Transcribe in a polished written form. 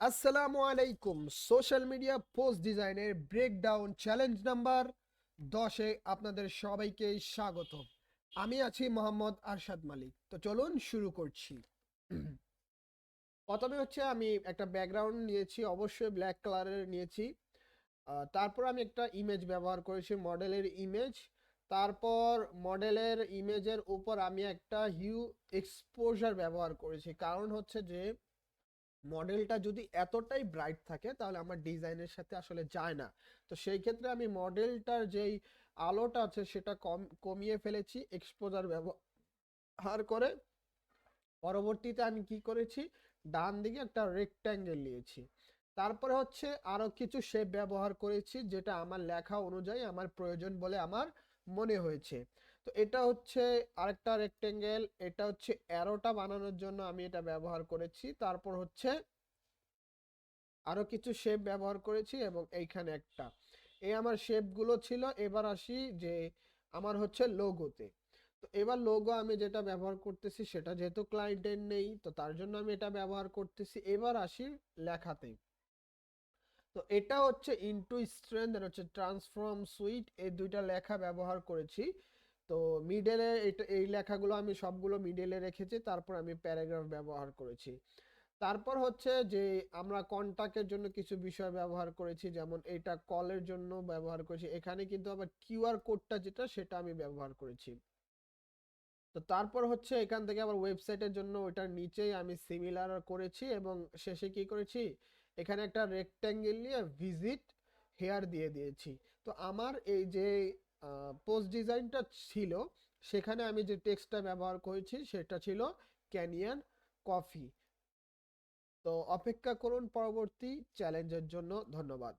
আসসালামু আলাইকুম। Social media post ডিজাইনের ব্রেকডাউন চ্যালেঞ্জ নাম্বার 10-এ আপনাদের সবাইকে স্বাগত। আমি আছি মোহাম্মদ আরশাদ মালিক। তো চলুন শুরু করছি। প্রথমে হচ্ছে আমি একটা ব্যাকগ্রাউন্ড নিয়েছি, অবশ্যই ব্ল্যাক কালারের নিয়েছি। তারপর আমি একটা ইমেজ ব্যবহার করেছি, মডেলের ইমেজ। তারপর মডেলের ইমেজের উপর আমি একটা হিউ এক্সপোজার ব্যবহার করেছি, কারণ হচ্ছে যে মডেলটা যদি এতটাই ব্রাইট থাকে তাহলে আমার ডিজাইনের সাথে আসলে যায় না। তো সেই ক্ষেত্রে আমি মডেলটার যেই আলোটা আছে সেটা কমিয়ে ফেলেছি এক্সপোজার ব্যবহার করে। পরবর্তীতে আমি কি করেছি, ডান দিকে একটা রেক্ট্যাঙ্গেল নিয়েছি। তারপরে হচ্ছে আরো কিছু শেপ ব্যবহার করেছি যেটা আমার লেখা অনুযায়ী আমার প্রয়োজন বলে আমার মনে হয়েছে। তো এটা হচ্ছে আরেকটা রেক্ট্যাঙ্গেল, এটা হচ্ছে অ্যারোটা বানানোর জন্য আমি এটা ব্যবহার করেছি। তারপর হচ্ছে আরো কিছু শেপ ব্যবহার করেছি এবং এইখানে একটা। এই আমার শেপগুলো ছিল। এবার আসি যে আমার হচ্ছে লোগোতে। তো এবার লোগো আমি যেটা ব্যবহার করতেছি সেটা যেহেতু ক্লায়েন্টের নেই, তো তার জন্য আমি এটা ব্যবহার করতেছি। এবার আসি লেখাতে। তো এটা হচ্ছে ইনটু স্ট্রেংথ আর হচ্ছে ট্রান্সফর্ম সুইট, এই দুইটা লেখা ব্যবহার করেছি। তো মিডলে এটা, এই লেখাগুলো আমি সবগুলো মিডলে রেখেছি। তারপর আমি প্যারাগ্রাফ ব্যবহার করেছি। তারপর হচ্ছে যে আমরা কন্টাক্টের জন্য কিছু বিষয় ব্যবহার করেছি, যেমন এটা কলের জন্য ব্যবহার করেছি। এখানে কিন্তু আবার কিউআর কোডটা যেটা সেটা আমি ব্যবহার করেছি। তো তারপর হচ্ছে এখান থেকে আবার ওয়েবসাইটের জন্য ওইটার নিচেই আমি সিমিলার করেছি এবং শেষে কি করেছি, এখানে একটা রেক্ট্যাঙ্গেল নিয়ে ভিজিট হেয়ার দিয়ে দিয়েছি। তো আমার এই যে পোস্ট ডিজাইনটা ছিল সেখানে আমি যে টেক্সটটা ব্যবহার করেছি সেটা ছিল ক্যানিয়ান কফি। তো অপেক্ষা করুন পরবর্তী চ্যালেঞ্জের জন্য। ধন্যবাদ।